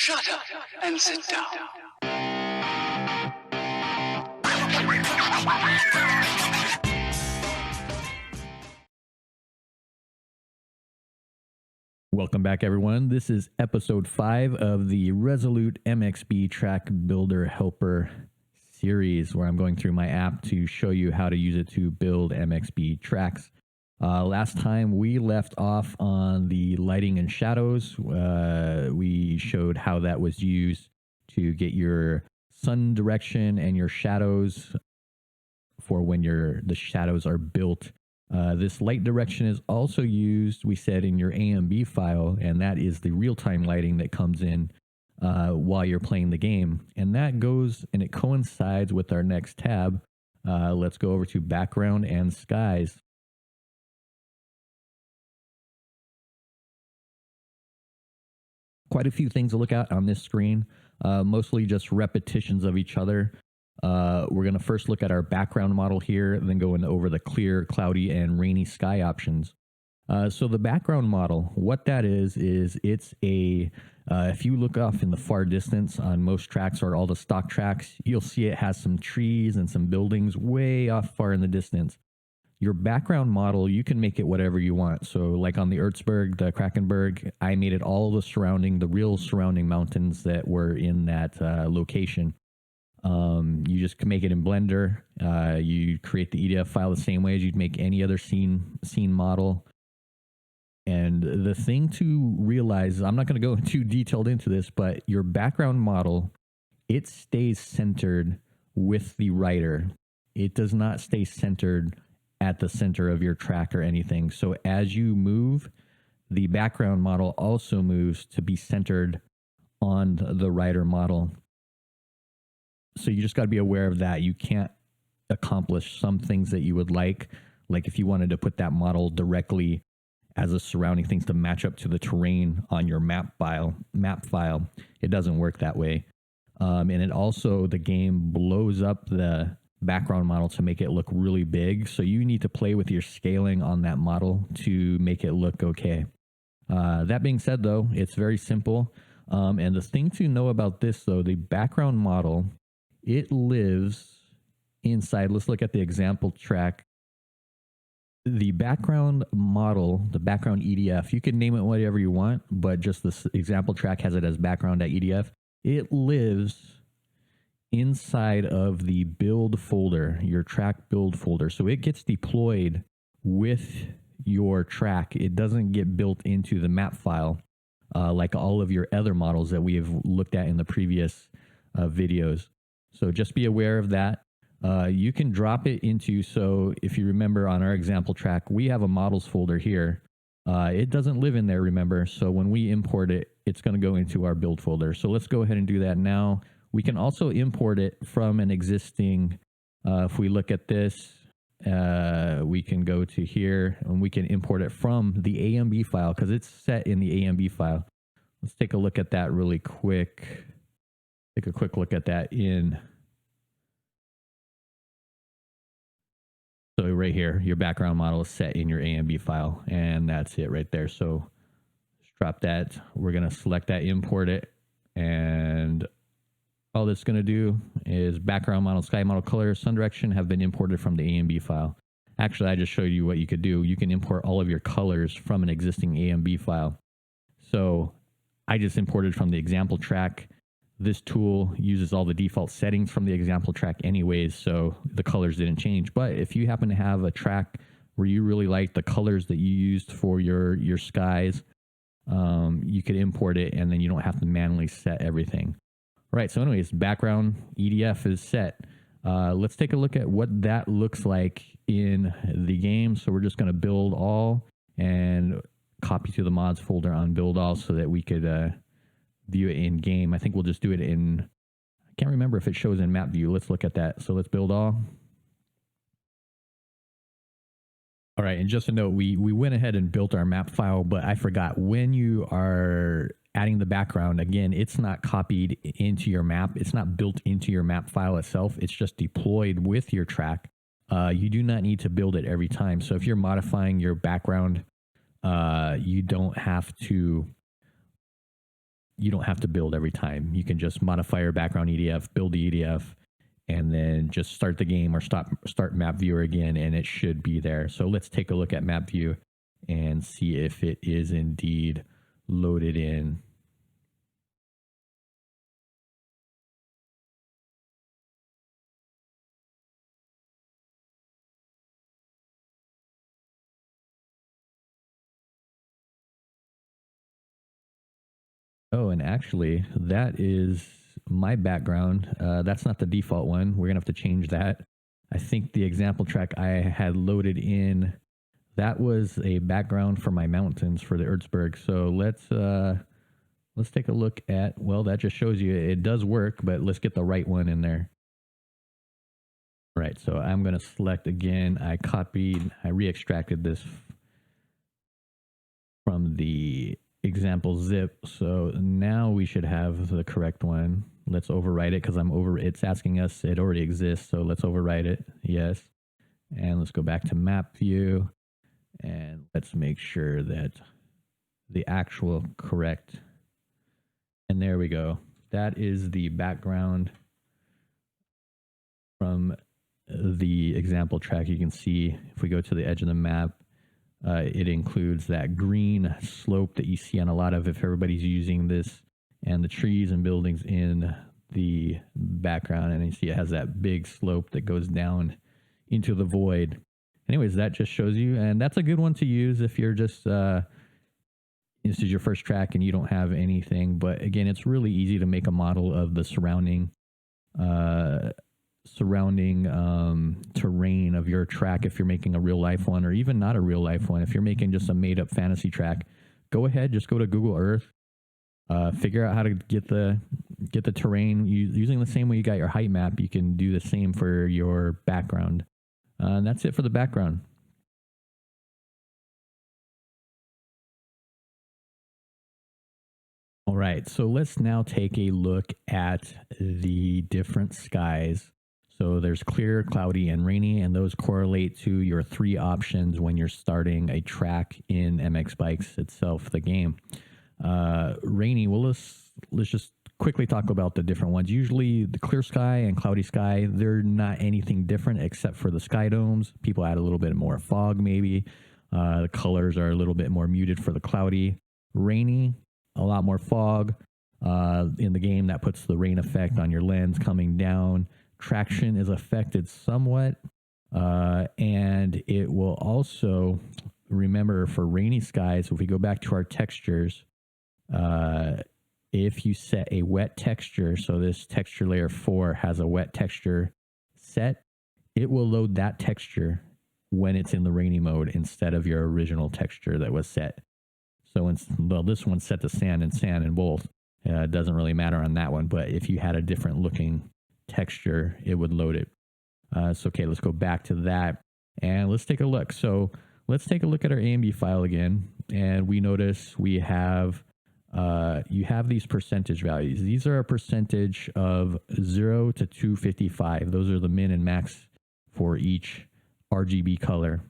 Shut up and sit down. Welcome back, everyone. This is episode 5 of the Resolute MXB Track Builder Helper series, where I'm going through my app to show you how to use it to build MXB tracks. Last time we left off on the lighting and shadows. We showed how that was used to get your sun direction and your shadows for when the shadows are built. This light direction is also used, we said, in your AMB file, and that is the real-time lighting that comes in while you're playing the game. And that goes and it coincides with our next tab. Let's go over to background and skies. Quite a few things to look at on this screen, mostly just repetitions of each other. We're going to first look at our background model here, then go over the clear, cloudy, and rainy sky options. So the background model, what that is it's a, if you look off in the far distance on most tracks or all the stock tracks, you'll see it has some trees and some buildings way off far in the distance. Your background model, you can make it whatever you want. So like on the Erzberg, the Krakenberg, I made it all the real surrounding mountains that were in that location. You just can make it in Blender. You create the EDF file the same way as you'd make any other scene model. And the thing to realize, I'm not going to go too detailed into this, but your background model, it stays centered with the writer. It does not stay centered at the center of your track or anything. So as you move, the background model also moves to be centered on the writer model. So you just got to be aware of that. You can't accomplish some things that you would like if you wanted to put that model directly as a surrounding things to match up to the terrain on your map file. It doesn't work that way. And it also, the game blows up the background model to make it look really big. So you need to play with your scaling on that model to make it look okay. That being said, though, it's very simple. And the thing to know about this, though, the background model, it lives inside. Let's look at the example track. The background model, the background EDF, you can name it whatever you want, but just this example track has it as background.edf. It lives inside of the build folder, your track build folder. So it gets deployed with your track. It doesn't get built into the map file like all of your other models that we have looked at in the previous videos. So just be aware of that. You can drop it into, so if you remember on our example track, we have a models folder here. It doesn't live in there, remember. So when we import it, it's going to go into our build folder. So let's go ahead and do that now. We can also import it from an existing, if we look at this, we can go to here and we can import it from the AMB file because it's set in the AMB file. Let's take a look at that really quick. Take a quick look at that in. So right here, your background model is set in your AMB file, and that's it right there. So just drop that. We're going to select that, import it, and all that's going to do is background model, sky model, color, sun direction have been imported from the AMB file. Actually, I just showed you what you could do. You can import all of your colors from an existing AMB file. So I just imported from the example track. This tool uses all the default settings from the example track anyways, so the colors didn't change. But if you happen to have a track where you really like the colors that you used for your skies, you could import it and then you don't have to manually set everything. All right, so anyways, background EDF is set. Let's take a look at what that looks like in the game. So we're just going to build all and copy to the mods folder on build all so that we could view it in game. I think we'll just do it in, I can't remember if it shows in map view. Let's look at that. So let's build all. All right, and just a note, we went ahead and built our map file, but I forgot, when you are adding the background, again, it's not copied into your map. It's not built into your map file itself. It's just deployed with your track. You do not need to build it every time. So if you're modifying your background, you don't have to you don't have to build every time. You can just modify your background EDF, build the EDF, and then just start the game or start map viewer again, and it should be there. So let's take a look at map view and see if it is indeed loaded in. Oh, and actually, that is my background. That's not the default one. We're going to have to change that. I think the example track I had loaded in, that was a background for my mountains for the Erzberg. So let's take a look at, well, that just shows you it does work, but let's get the right one in there. Right, so I'm going to select again. I re-extracted this from the example zip. So now we should have the correct one. Let's overwrite it because it's asking us, it already exists. So let's overwrite it. Yes. And let's go back to map view and let's make sure that the actual correct. And there we go. That is the background from the example track. You can see if we go to the edge of the map, it includes that green slope that you see on a lot of, if everybody's using this, and the trees and buildings in the background. And you see it has that big slope that goes down into the void. Anyways, that just shows you, and that's a good one to use if you're just, this is your first track and you don't have anything. But again, it's really easy to make a model of the surrounding terrain of your track if you're making a real life one, or even not a real life one. If you're making just a made up fantasy track, go ahead, just go to Google Earth, figure out how to get the terrain using the same way you got your height map. You can do the same for your background, and that's it for the background. All right, so let's now take a look at the different skies. So there's clear, cloudy, and rainy, and those correlate to your three options when you're starting a track in MX Bikes itself, the game. Rainy, well, let's just quickly talk about the different ones. Usually the clear sky and cloudy sky, they're not anything different except for the sky domes. People add a little bit more fog maybe. The colors are a little bit more muted for the cloudy. Rainy, a lot more fog in the game. That puts the rain effect on your lens coming down. Traction is affected somewhat, and it will also, remember, for rainy skies, if we go back to our textures, if you set a wet texture, so this texture layer 4 has a wet texture set, it will load that texture when it's in the rainy mode instead of your original texture that was set. So, well, this one's set to sand and both. It doesn't really matter on that one, but if you had a different looking texture, it would load it. So, okay, let's go back to that and let's take a look. So let's take a look at our AMB file again, and we notice we have, you have these percentage values. These are a percentage of 0 to 255. Those are the min and max for each RGB color.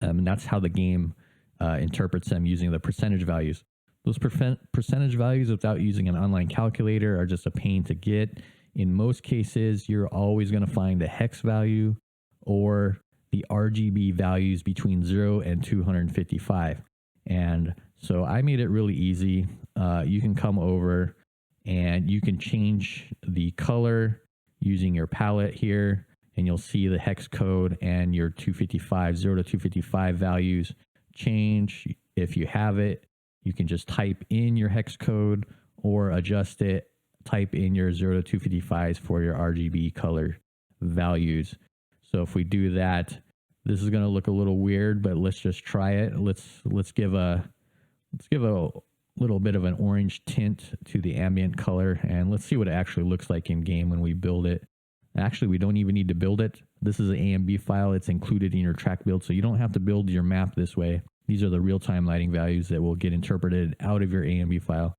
And that's how the game interprets them, using the percentage values. Those percentage values, without using an online calculator, are just a pain to get. In most cases, you're always going to find a hex value or the RGB values between 0 and 255. And so I made it really easy. You can come over and you can change the color using your palette here, and you'll see the hex code and your 255, 0 to 255 values change. If you have it, you can just type in your hex code or adjust it, type in your 0 to 255s for your RGB color values. So if we do that, this is going to look a little weird, but let's just try it. Let's give a little bit of an orange tint to the ambient color, and let's see what it actually looks like in game when we build it. Actually, we don't even need to build it. This is an AMB file. It's included in your track build, so you don't have to build your map this way. These are the real-time lighting values that will get interpreted out of your AMB file.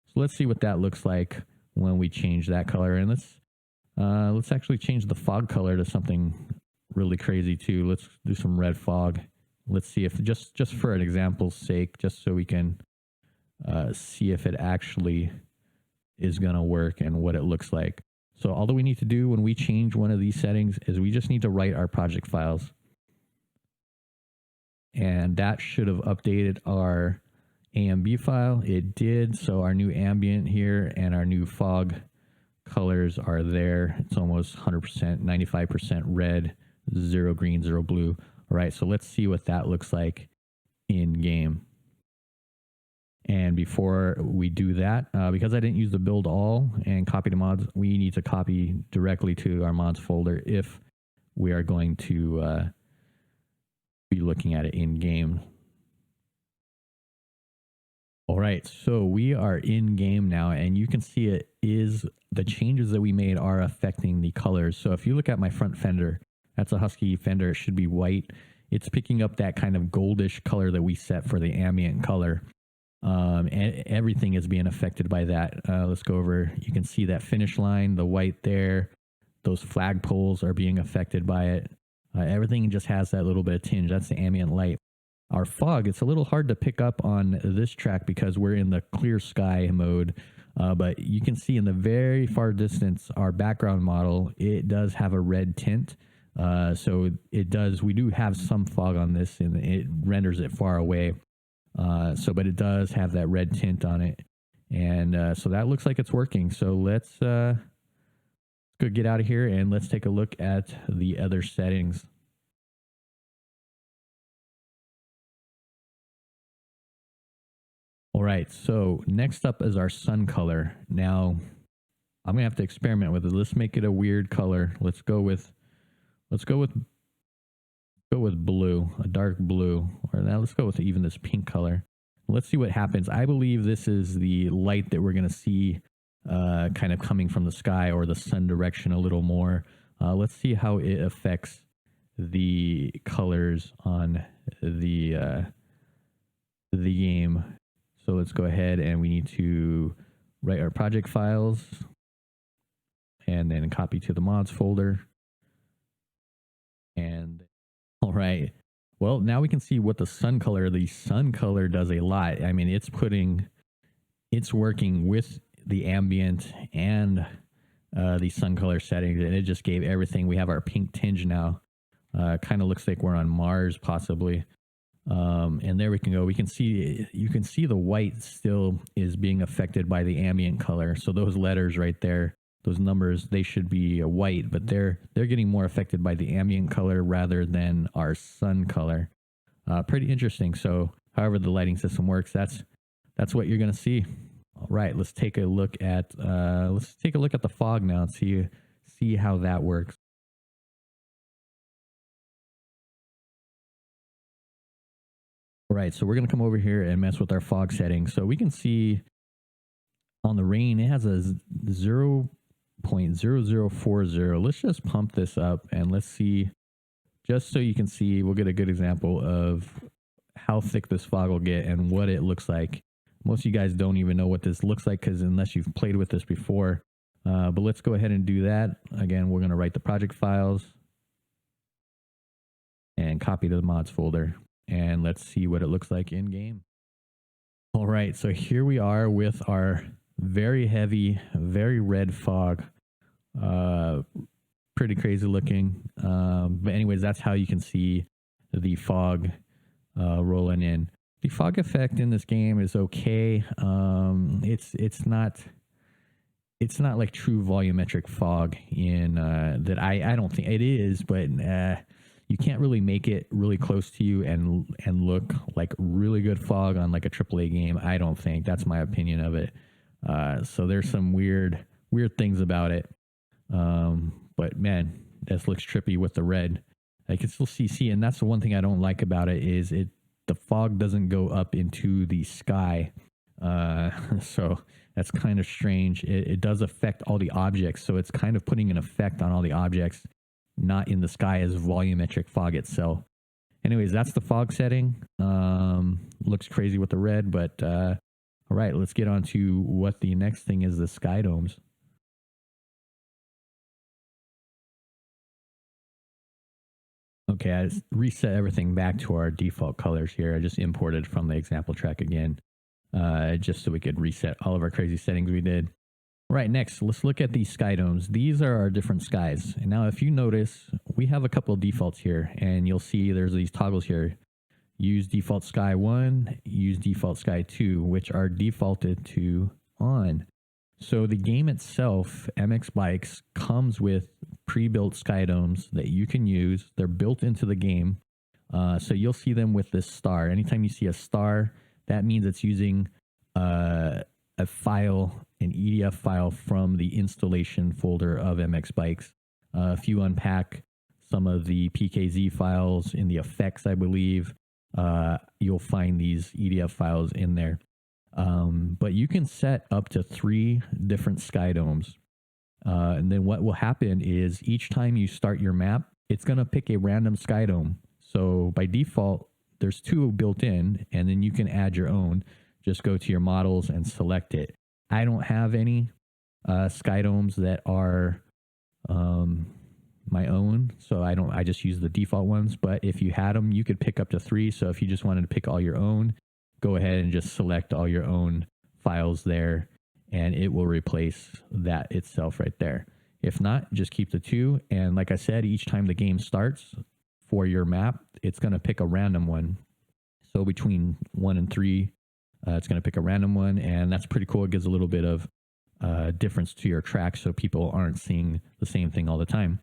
So let's see what that looks like when we change that color. And let's actually change the fog color to something really crazy too. Let's do some red fog. Let's see if just for an example's sake, just so we can see if it actually is going to work and what it looks like. So all that we need to do when we change one of these settings is we just need to write our project files. And that should have updated our AMB file. It did. So our new ambient here and our new fog colors are there. It's almost 100%, 95% red, 0 green, 0 blue. All right, so let's see what that looks like in game. And before we do that, because I didn't use the build all and copy to mods, we need to copy directly to our mods folder if we are going to be looking at it in game. All right, so we are in game now, and you can see it is the changes that we made are affecting the colors. So if you look at my front fender, that's a Husky fender. It should be white. It's picking up that kind of goldish color that we set for the ambient color. And everything is being affected by that. Let's go over. You can see that finish line, the white there. Those flagpoles are being affected by it. Everything just has that little bit of tinge. That's the ambient light. Our fog, it's a little hard to pick up on this track because we're in the clear sky mode. But you can see in the very far distance, our background model, it does have a red tint. So it does, we do have some fog on this and it renders it far away. But it does have that red tint on it. And so that looks like it's working. So let's go get out of here and let's take a look at the other settings. All right, so next up is our sun color. Now, I'm gonna have to experiment with it. Let's make it a weird color. Let's go with blue, a dark blue, or now let's go with even this pink color. Let's see what happens. I believe this is the light that we're gonna see kind of coming from the sky or the sun direction a little more. Let's see how it affects the colors on the game. So let's go ahead and we need to write our project files and then copy to the mods folder. And all right, well, now we can see what the sun color does a lot. I mean, it's working with the ambient and the sun color settings, and it just gave everything. We have our pink tinge now. Kind of looks like we're on Mars possibly. And there we can go. You can see the white still is being affected by the ambient color. So those letters right there, those numbers, they should be white, but they're getting more affected by the ambient color rather than our sun color. Pretty interesting. So however the lighting system works, that's what you're going to see. All right, let's take a look at the fog now and see how that works. All right, so we're going to come over here and mess with our fog settings. So we can see on the rain, it has a 0.0040. Let's just pump this up and let's see, just so you can see, we'll get a good example of how thick this fog will get and what it looks like. Most of you guys don't even know what this looks like because unless you've played with this before. But let's go ahead and do that. Again, we're going to write the project files and copy to the mods folder. And let's see what it looks like in game. All right, so here we are with our very heavy, very red fog. Pretty crazy looking. But anyways, that's how you can see the fog rolling in. The fog effect in this game is okay. It's not like true volumetric fog in that I don't think it is, but you can't really make it really close to you and look like really good fog on like a AAA game. I don't think. That's my opinion of it. So there's some weird things about it. But man, this looks trippy with the red. I can still see, and that's the one thing I don't like about it is the fog doesn't go up into the sky. So that's kind of strange. It does affect all the objects. So it's kind of putting an effect on all the objects, not in the sky as volumetric fog itself. Anyways, that's the fog setting. Looks crazy with the red, but all right, let's get on to what the next thing is, the sky domes. Okay, I reset everything back to our default colors here. I just imported from the example track again. just so we could reset all of our crazy settings we did. Right, next, let's look at these sky domes. These are our different skies. And now if you notice, we have a couple of defaults here, and you'll see there's these toggles here. Use default sky 1, use default sky 2, which are defaulted to on. So the game itself, MX Bikes, comes with pre-built sky domes that you can use. They're built into the game. So you'll see them with this star. Anytime you see a star, that means it's using a file, an EDF file from the installation folder of MX Bikes. If you unpack some of the PKZ files in the effects, I believe, you'll find these EDF files in there. But you can set up to 3 different sky domes. And then what will happen is each time you start your map, it's going to pick a random sky dome. So by default, there's 2 built in, and then you can add your own. Just go to your models and select it. I don't have any sky domes that are my own, so I just use the default ones. But if you had them, you could pick up to 3. So if you just wanted to pick all your own, go ahead and just select all your own files there, and it will replace that itself right there. If not, just keep the 2. And like I said, each time the game starts for your map, it's going to pick a random one. So between 1 and 3, it's going to pick a random one, and that's pretty cool. It gives a little bit of difference to your track, so people aren't seeing the same thing all the time.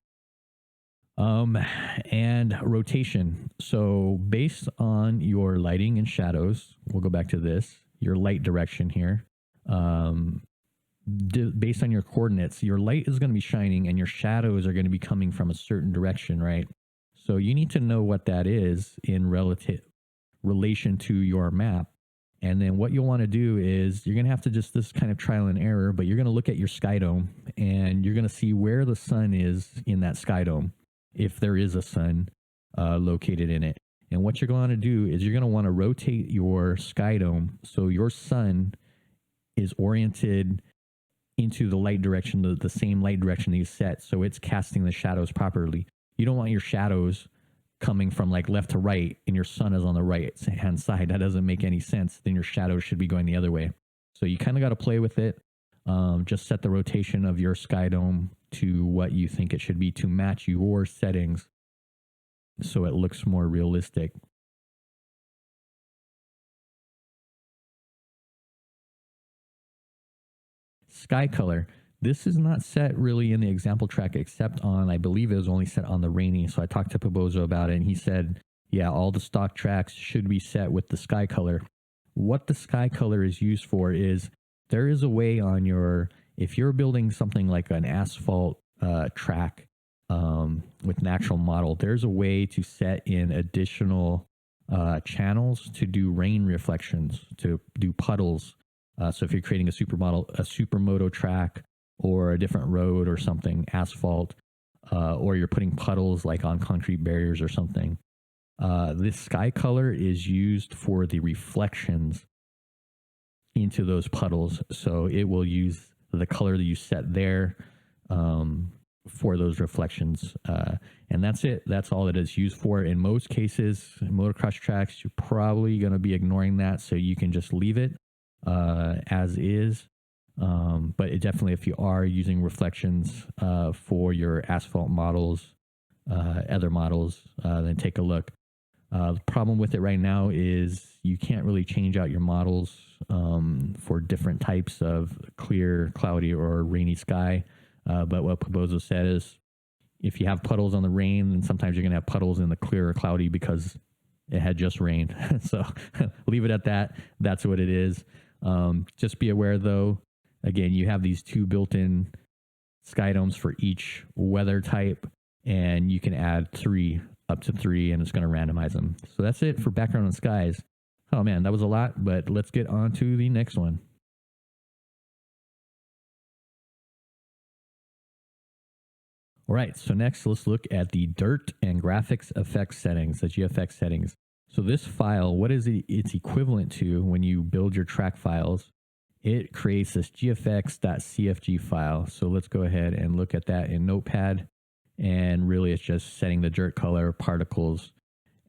And rotation. So based on your lighting and shadows, we'll go back to this, your light direction here. Based on your coordinates, your light is going to be shining and your shadows are going to be coming from a certain direction, right? So you need to know what that is in relation to your map. And then what you'll want to do is you're going to have to just this kind of trial and error, but you're going to look at your sky dome and you're going to see where the sun is in that sky dome, if there is a sun located in it. And what you're going to do is you're going to want to rotate your sky dome so your sun is oriented into the light direction, the same light direction that you set, so it's casting the shadows properly. You don't want your shadows coming from like left to right and your sun is on the right hand side. That doesn't make any sense. Then your shadows should be going the other way. So you kind of got to play with it. Just set the rotation of your sky dome to what you think it should be to match your settings so it looks more realistic. Sky color. This is not set really in the example track except on, I believe it was only set on the rainy. So I talked to PiBoSo about it and he said, yeah, all the stock tracks should be set with the sky color. What the sky color is used for is there is a way on your, if you're building something like an asphalt track with natural model, there's a way to set in additional channels to do rain reflections, to do puddles. So if you're creating a supermoto track or a different road or something, asphalt, or you're putting puddles like on concrete barriers or something, this sky color is used for the reflections into those puddles. So it will use the color that you set there for those reflections. And that's it. That's all it is used for. In most cases, motocross tracks, you're probably going to be ignoring that. So you can just leave it as is. But it definitely, if you are using reflections for your asphalt models, other models, then take a look. The problem with it right now is you can't really change out your models for different types of clear, cloudy, or rainy sky. But what PiBoSo said is if you have puddles on the rain, then sometimes you're going to have puddles in the clear or cloudy because it had just rained. So leave it at that. That's what it is. Just be aware, though. Again, you have these 2 built-in sky domes for each weather type, and you can add up to 3, and it's going to randomize them. So that's it for background and skies. Oh man, that was a lot, but let's get on to the next one. All right, so next let's look at the dirt and graphics effects settings, the GFX settings. So this file, what is it's equivalent to when you build your track files? It creates this gfx.cfg file. So let's go ahead and look at that in Notepad. And really it's just setting the dirt color, particles,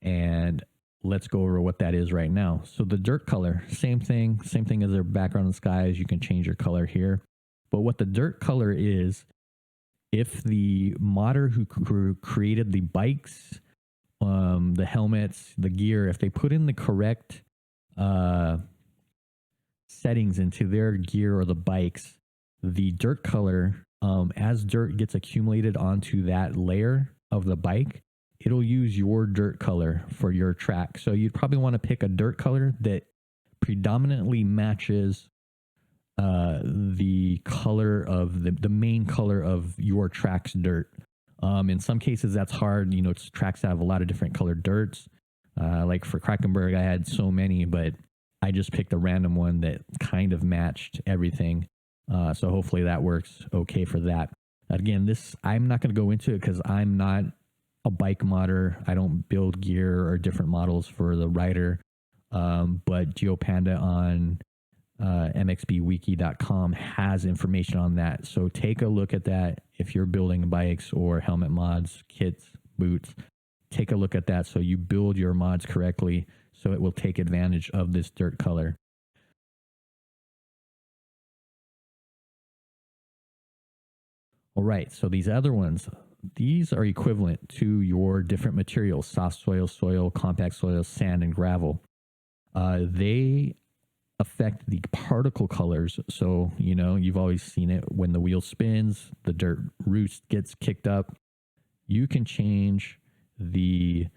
and let's go over what that is right now. So the dirt color, same thing as their background and skies. You can change your color here. But what the dirt color is, if the modder who created the bikes, the helmets, the gear, if they put in the correct settings into their gear or the bikes, the dirt color, as dirt gets accumulated onto that layer of the bike, it'll use your dirt color for your track. So you'd probably want to pick a dirt color that predominantly matches the color of the main color of your track's dirt. In some cases that's hard. You know, tracks have a lot of different colored dirts. Like for Krakenberg, I had so many, but I just picked a random one that kind of matched everything. So hopefully that works okay for that. Again, this, I'm not going to go into it because I'm not a bike modder. I don't build gear or different models for the rider. But GeoPanda on mxbwiki.com has information on that. So take a look at that if you're building bikes or helmet mods, kits, boots. Take a look at that so you build your mods correctly so it will take advantage of this dirt color. All right, so these other ones, these are equivalent to your different materials: soft soil, soil, compact soil, sand, and gravel. They affect the particle colors. So, you know, you've always seen it when the wheel spins, the dirt roost gets kicked up. You can change the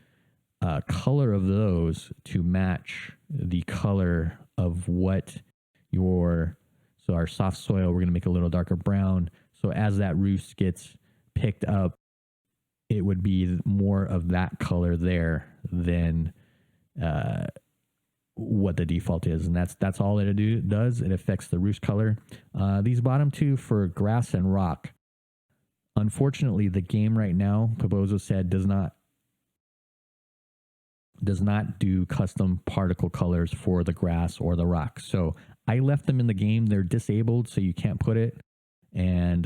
color of those to match the color of what your, so our soft soil, we're going to make a little darker brown. So as that roost gets picked up, it would be more of that color there than what the default is. And that's all that it does. It affects the roost color. These bottom two for grass and rock. Unfortunately, the game right now, PiBoSo said, does not do custom particle colors for the grass or the rock. So I left them in the game. They're disabled, so you can't put it. And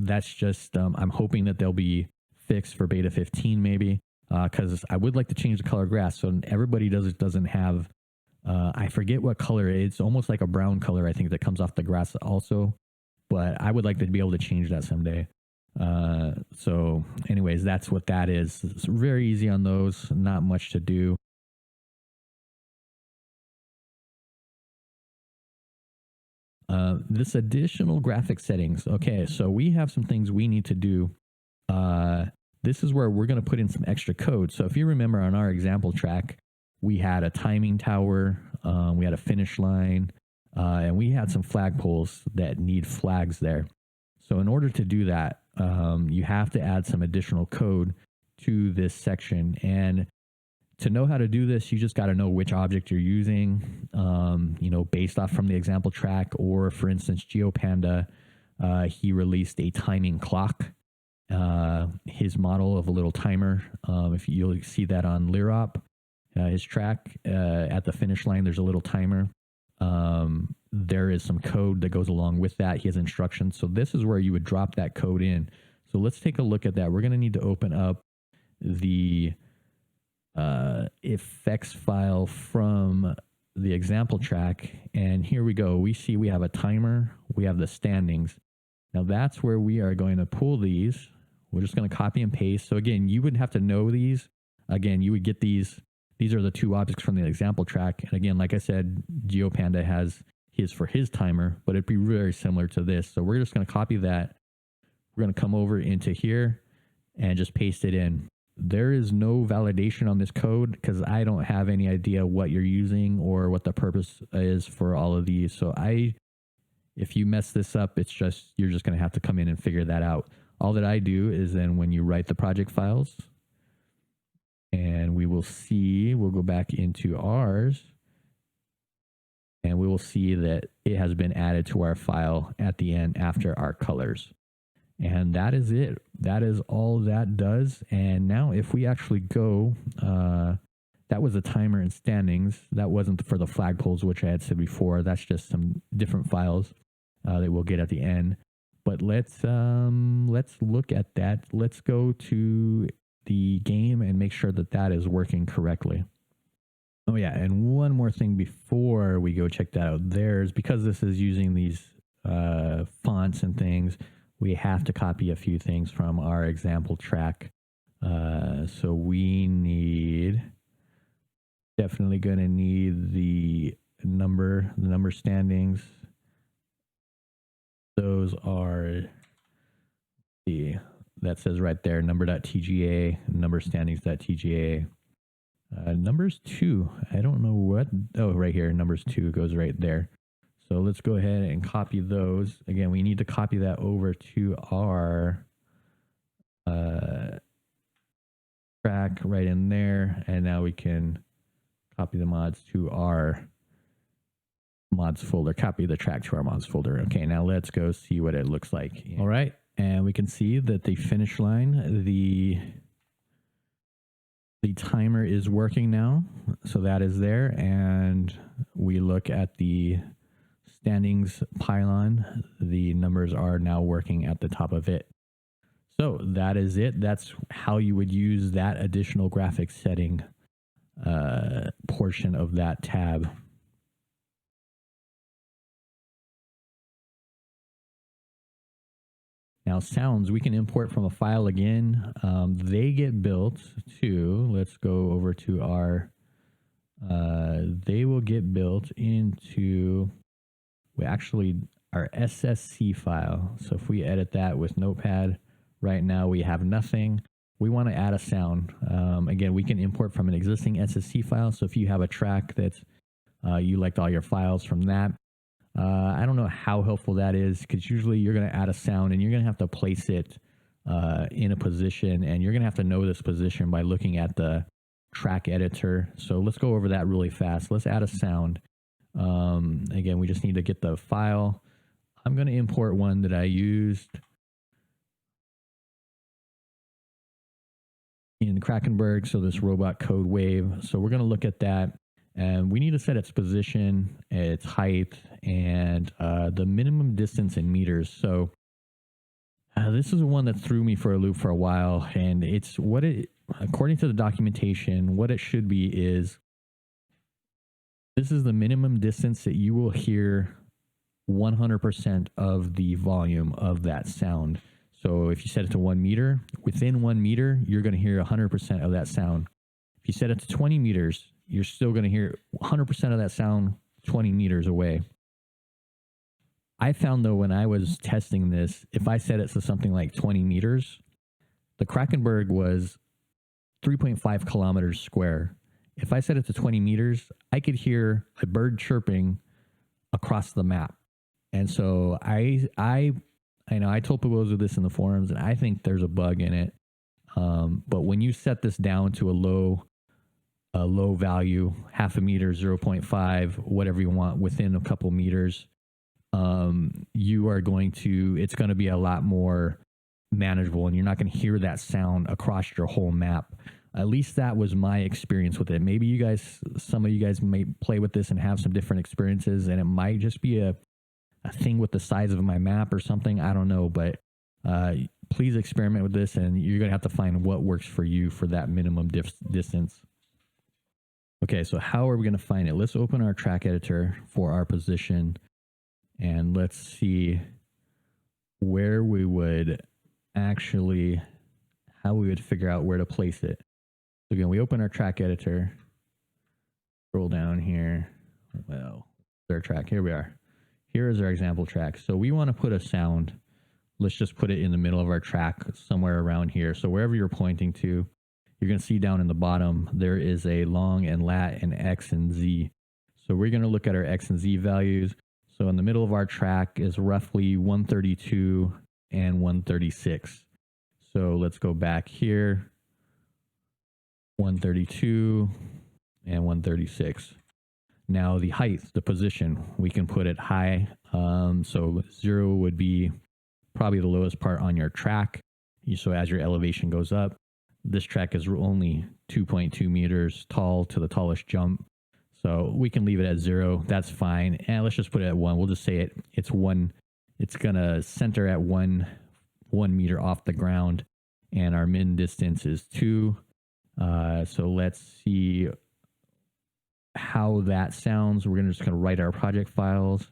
that's just, I'm hoping that they'll be fixed for beta 15 maybe, because I would like to change the color of grass. So everybody doesn't have, I forget what color it is. It's almost like a brown color, I think, that comes off the grass also. But I would like to be able to change that someday. So anyways, that's what that is. It's very easy on those, not much to do. This additional graphic settings. Okay, so we have some things we need to do. This is where we're going to put in some extra code. So if you remember on our example track, we had a timing tower, we had a finish line, and we had some flagpoles that need flags there. So in order to do that, you have to add some additional code to this section. And to know how to do this, you just got to know which object you're using, you know, based off from the example track. Or for instance, GeoPanda, he released a timing clock, his model of a little timer. If you'll see that on Lirop, his track, at the finish line, there's a little timer. There is some code that goes along with that. He has instructions. So this is where you would drop that code in. So let's take a look at that. We're going to need to open up the effects file from the example track. And here we go. We see we have a timer. We have the standings. Now that's where we are going to pull these. We're just going to copy and paste. So again, you would have to know these. Again, you would get these. These are the two objects from the example track. And again, like I said, GeoPanda has his for his timer, but it'd be very similar to this. So we're just going to copy that. We're going to come over into here and just paste it in. There is no validation on this code because I don't have any idea what you're using or what the purpose is for all of these. So if you mess this up, you're just going to have to come in and figure that out. All that I do is then when you write the project files, and we'll go back into ours, and we will see that it has been added to our file at the end after our colors. And that is it. That is all that does. And now if we actually go, that was a timer and standings. That wasn't for the flagpoles, which I had said before. That's just some different files that we'll get at the end. But let's look at that. Let's go to the game and make sure that that is working correctly. Oh yeah, and one more thing before we go check that out, there's, because this is using these fonts and things, we have to copy a few things from our example track. So we need, definitely going to need the number standings. Those are the, that says right there, number.tga, number standings.tga. Numbers 2, I don't know what, oh, right here, numbers 2 goes right there. So let's go ahead and copy those. Again, we need to copy that over to our track right in there. And now we can copy the mods to our mods folder, copy the track to our mods folder. Okay, now let's go see what it looks like. All right, and we can see that the finish line, the timer is working now. So that is there. And we look at the standings pylon. The numbers are now working at the top of it. So that is it. That's how you would use that additional graphics setting portion of that tab. Now sounds, we can import from a file again. They get built to, let's go over to our, they will get built into, our SSC file. So if we edit that with Notepad, right now we have nothing. We want to add a sound. Again, we can import from an existing SSC file. So if you have a track that's, you liked all your files from that, I don't know how helpful that is, because usually you're going to add a sound and you're going to have to place it in a position, and you're going to have to know this position by looking at the track editor. So let's go over that really fast. Let's add a sound. Again, we just need to get the file. I'm going to import one that I used in Krakenberg, so this robot code wave. So we're going to look at that. And we need to set its position, its height, and the minimum distance in meters. So this is one that threw me for a loop for a while. And it's what it, according to the documentation, what it should be is, this is the minimum distance that you will hear 100% of the volume of that sound. So if you set it to 1 meter, within 1 meter, you're going to hear 100% of that sound. If you set it to 20 meters, you're still going to hear 100% of that sound 20 meters away. I found, though, when I was testing this, if I set it to something like 20 meters, the Krakenberg was 3.5 kilometers square. If I set it to 20 meters, I could hear a bird chirping across the map. And so I know I told PiBoSo this in the forums, and I think there's a bug in it. But when you set this down to a low value, half a meter, 0.5, whatever you want, within a couple meters, you are going to, it's going to be a lot more manageable, and you're not going to hear that sound across your whole map. At least that was my experience with it. Maybe you guys, some of you guys may play with this and have some different experiences, and it might just be a thing with the size of my map or something. I don't know, but please experiment with this, and you're going to have to find what works for you for that minimum distance. Okay, so how are we going to find it? Let's open our track editor for our position, and let's see where we would actually, how we would figure out where to place it. So again, we open our track editor, scroll down here. Well, our track, here we are. Here is our example track. So we want to put a sound. Let's just put it in the middle of our track, somewhere around here. So wherever you're pointing to, you're going to see down in the bottom, there is a long and lat and X and Z. So we're going to look at our X and Z values. So in the middle of our track is roughly 132 and 136. So let's go back here, 132 and 136. Now the height, the position, we can put it high. So 0 would be probably the lowest part on your track. So as your elevation goes up, this track is only 2.2 meters tall to the tallest jump. So we can leave it at 0. That's fine. And let's just put it at 1. We'll just say it's 1. It's going to center at 1 meter off the ground. And our min distance is 2. So let's see how that sounds, we're just gonna write our project files,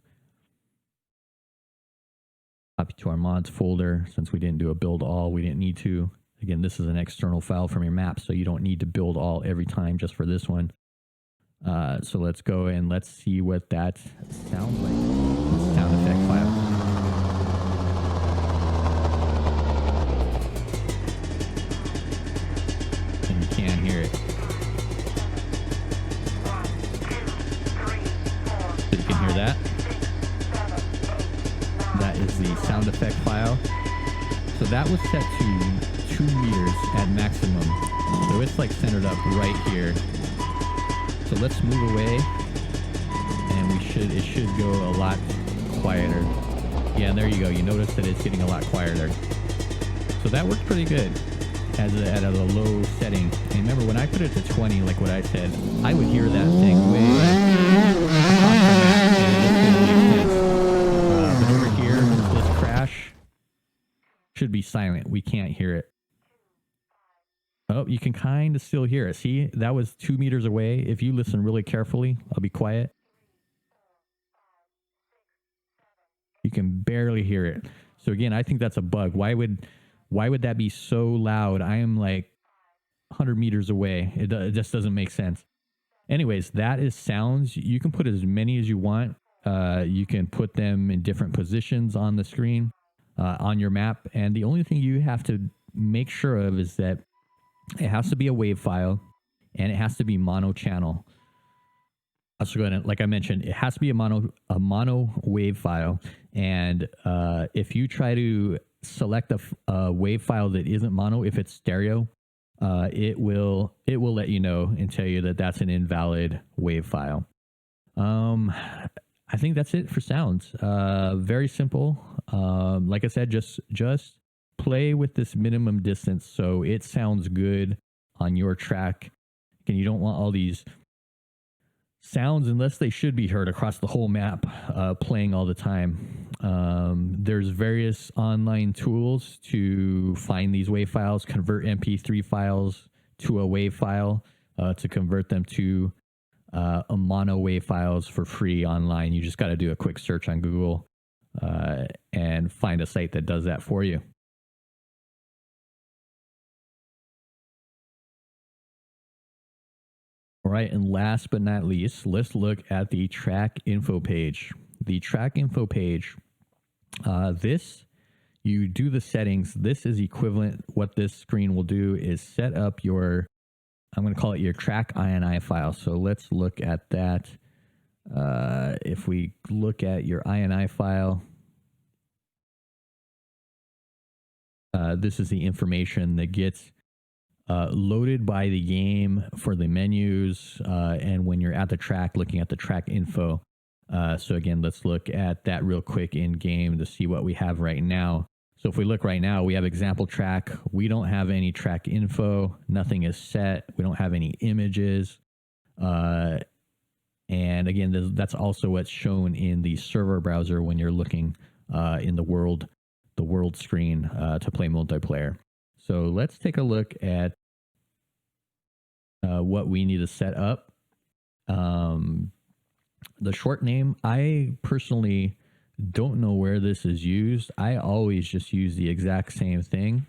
copy to our mods folder. Since we didn't do a build all, we didn't need to. Again, this is an external file from your map, so you don't need to build all every time just for this one. So let's go and let's see what that sounds like. This sound effect file. And you can hear it. So you can hear that. That is the sound effect file. So that was set to 2 meters at maximum. So it's like centered up right here. So let's move away, and it should go a lot quieter. Yeah, and there you go. You notice that it's getting a lot quieter. So that worked pretty good at a low setting. And remember, when I put it to 20, like what I said, I would hear that thing way across the map, and it just didn't make sense. But over here, this crash should be silent. We can't hear it. Oh, you can kind of still hear it. See, that was 2 meters away. If you listen really carefully, I'll be quiet. You can barely hear it. So again, I think that's a bug. Why would that be so loud? I am like 100 meters away. It just doesn't make sense. Anyways, that is sounds. You can put as many as you want. You can put them in different positions on the screen, on your map. And the only thing you have to make sure of is that it has to be a wave file, and it has to be mono channel. So going like I mentioned, it has to be a mono wave file. And if you try to select a wave file that isn't mono, if it's stereo, it will let you know and tell you that that's an invalid wave file. I think that's it for sounds. Very simple. Like I said, just play with this minimum distance so it sounds good on your track. And you don't want all these sounds, unless they should be heard across the whole map, playing all the time. There's various online tools to find these wave files, convert MP3 files to a wave file, to convert them to a mono wave files for free online. You just got to do a quick search on Google and find a site that does that for you. All right, and last but not least, let's look at the track info page. The track info page, you do the settings. This is equivalent. What this screen will do is set up your, I'm going to call it your track INI file. So let's look at that. If we look at your INI file, this is the information that gets loaded by the game for the menus, and when you're at the track, looking at the track info. So again, let's look at that real quick in game to see what we have right now. So if we look right now, we have example track. We don't have any track info. Nothing is set. We don't have any images. And again, that's also what's shown in the server browser when you're looking in the world screen to play multiplayer. So let's take a look at what we need to set up. The short name, I personally don't know where this is used. I always just use the exact same thing.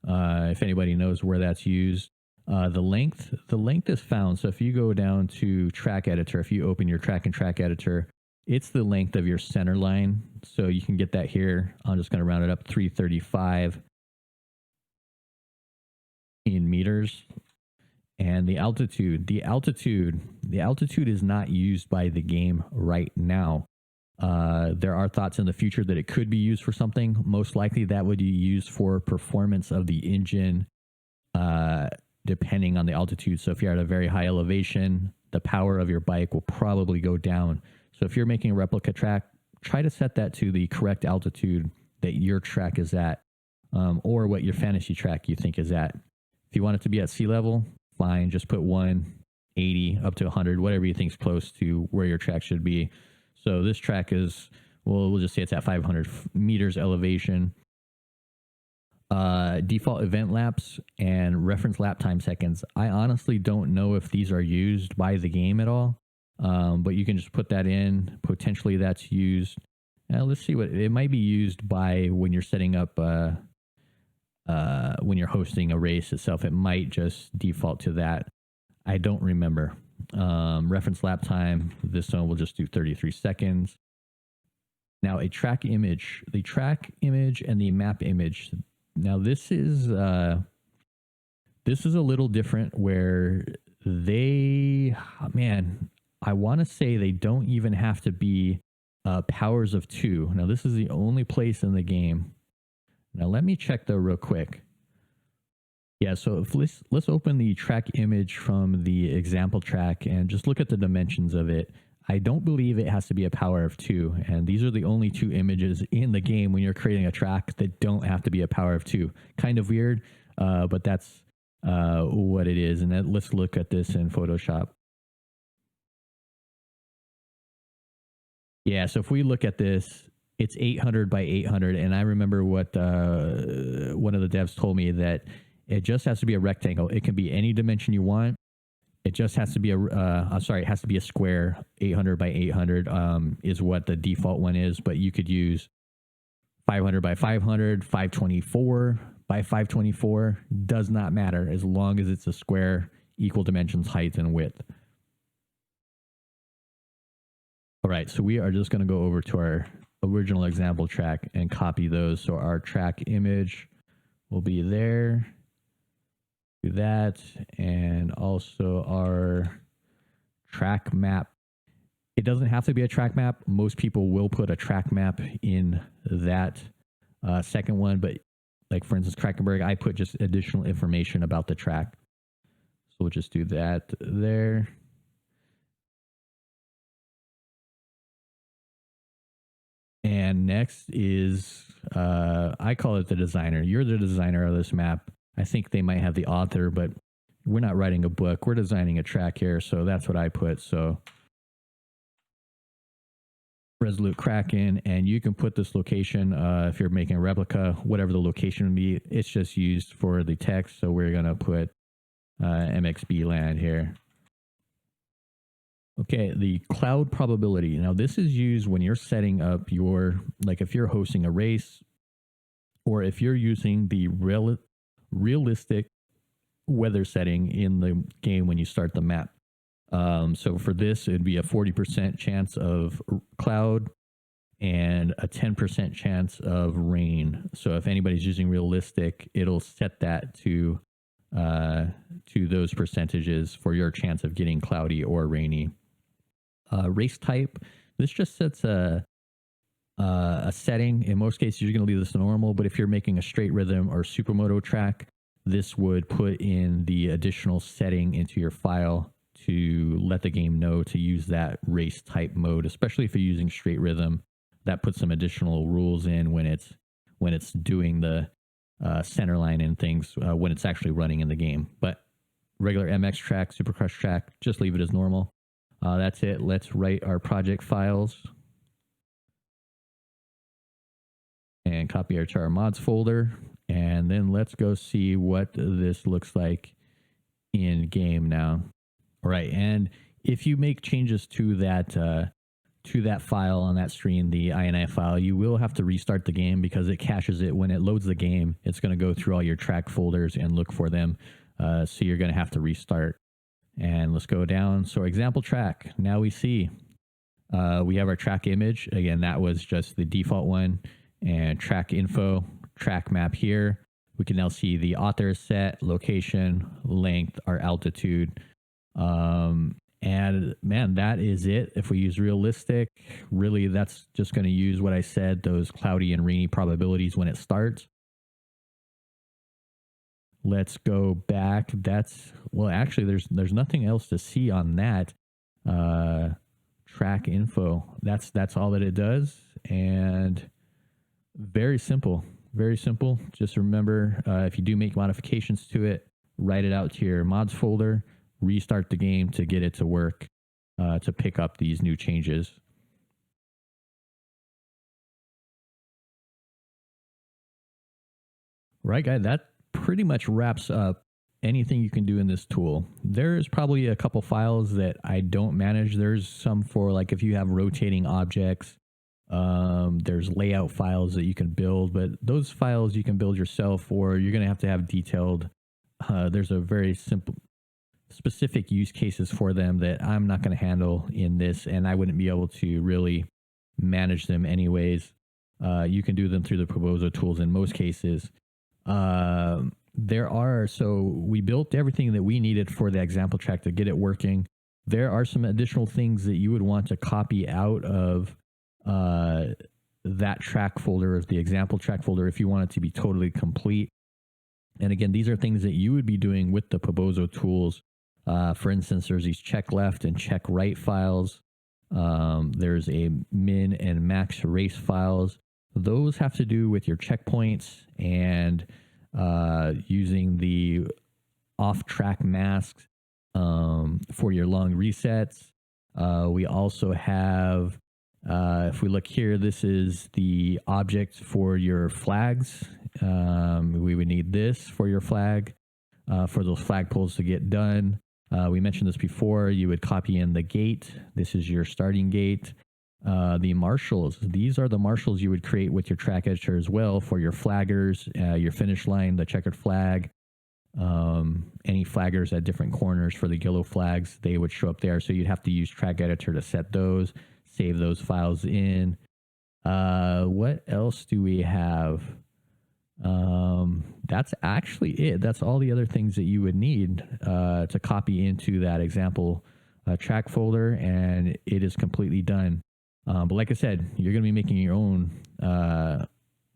If anybody knows where that's used. The length is found. So if you go down to track editor, if you open your track and track editor, it's the length of your center line. So you can get that here. I'm just going to round it up 335 in meters. And the altitude is not used by the game right now. There are thoughts in the future that it could be used for something. Most likely that would be used for performance of the engine, depending on the altitude. So if you're at a very high elevation, the power of your bike will probably go down. So if you're making a replica track, try to set that to the correct altitude that your track is at, or what your fantasy track you think is at. If you want it to be at sea level, fine, just put 180 up to 100, whatever you think is close to where your track should be. So this track is, well, we'll just say it's at 500 meters elevation. Default event laps and reference lap time seconds. I honestly don't know if these are used by the game at all. But you can just put that in. Potentially that's used. Let's see what it might be used by when you're setting up, when you're hosting a race itself. It might just default to that. I don't remember. Reference lap time. This one will just do 33 seconds. Now a track image, the track image and the map image. Now this is a little different where they, man, I want to say they don't even have to be powers of 2. Now this is the only place in the game. Now let me check though real quick. Yeah, so if let's open the track image from the example track and just look at the dimensions of it. I don't believe it has to be a power of 2, and these are the only 2 images in the game when you're creating a track that don't have to be a power of 2. Kind of weird, but that's what it is. And then let's look at this in Photoshop. Yeah, so if we look at this, it's 800 by 800, and I remember what one of the devs told me, that it just has to be a rectangle. It can be any dimension you want. It just has to be it has to be a square. 800 by 800 is what the default one is, but you could use 500 by 500, 524 by 524. Does not matter as long as it's a square, equal dimensions, height, and width. All right, so we are just going to go over to our original example track and copy those. So our track image will be there. Do that, and also our track map. It doesn't have to be a track map. Most people will put a track map in that second one, but like for instance, Krakenberg, I put just additional information about the track. So we'll just do that there. And next is, I call it the designer. You're the designer of this map. I think they might have the author, but we're not writing a book. We're designing a track here, so that's what I put. So Resolute Kraken, and you can put this location if you're making a replica, whatever the location would be. It's just used for the text, so we're going to put MXB land here. Okay, the cloud probability. Now, this is used when you're setting up your, like if you're hosting a race, or if you're using the realistic weather setting in the game when you start the map. So for this, it'd be a 40% chance of cloud and a 10% chance of rain. So if anybody's using realistic, it'll set that to those percentages for your chance of getting cloudy or rainy. Race type, this just sets a setting. In most cases, you're going to leave this to normal, but if you're making a straight rhythm or supermoto track, this would put in the additional setting into your file to let the game know to use that race type mode, especially if you're using straight rhythm. That puts some additional rules in when it's doing the center line and things when it's actually running in the game. But regular MX track, Supercrush track, just leave it as normal. That's it. Let's write our project files and copy it to our mods folder. And then let's go see what this looks like in game now. All right, and if you make changes to that file on that screen, the INI file, you will have to restart the game because it caches it. When it loads the game, it's going to go through all your track folders and look for them. So you're going to have to restart. And let's go down. So example track. Now we see we have our track image. Again, that was just the default one. And track info, track map here. We can now see the author set, location, length, our altitude. And man, that is it. If we use realistic, really that's just going to use what I said, those cloudy and rainy probabilities when it starts. Let's go back. That's, well, actually there's nothing else to see on that track info. That's all that it does. And very simple, very simple. Just remember, if you do make modifications to it, write it out to your mods folder, restart the game to get it to work, to pick up these new changes. Right, guys, that pretty much wraps up anything you can do in this tool. There's probably a couple files that I don't manage. There's some for like if you have rotating objects. There's layout files that you can build, but those files you can build yourself, or you're going to have detailed. There's a very simple, specific use cases for them that I'm not going to handle in this, and I wouldn't be able to really manage them anyways. You can do them through the PiBoSo tools in most cases. So we built everything that we needed for the example track to get it working. There are some additional things that you would want to copy out of that track folder, the example track folder, if you want it to be totally complete. And again, these are things that you would be doing with the PiBoSo tools. For instance, there's these check left and check right files. There's a min and max race files. Those have to do with your checkpoints and using the off-track masks for your long resets. We also have, if we look here, this is the object for your flags. We would need this for your flag, for those flagpoles to get done. We mentioned this before. You would copy in the gate. This is your starting gate. The marshals. These are the marshals you would create with your track editor as well for your flaggers, your finish line, the checkered flag, any flaggers at different corners for the yellow flags, they would show up there. So you'd have to use track editor to set those, save those files in. What else do we have? That's actually it. That's all the other things that you would need to copy into that example track folder, and it is completely done. But like I said, you're going to be making your own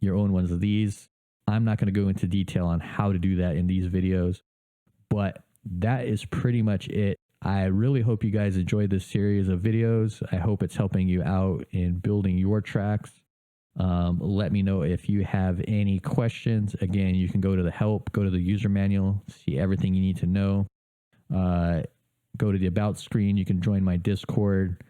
ones of these. I'm not going to go into detail on how to do that in these videos, but that is pretty much it. I really hope you guys enjoyed this series of videos. I hope it's helping you out in building your tracks. Let me know if you have any questions. Again, you can go to the help, go to the user manual, see everything you need to know. Go to the about screen. You can join my Discord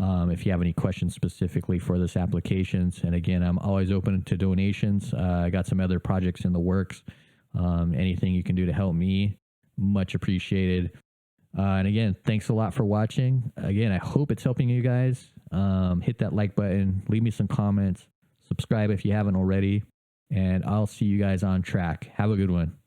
if you have any questions specifically for this applications. And again, I'm always open to donations. I got some other projects in the works. Anything you can do to help me, much appreciated. And again, thanks a lot for watching. Again, I hope it's helping you guys. Hit that like button, leave me some comments, subscribe if you haven't already, and I'll see you guys on track. Have a good one.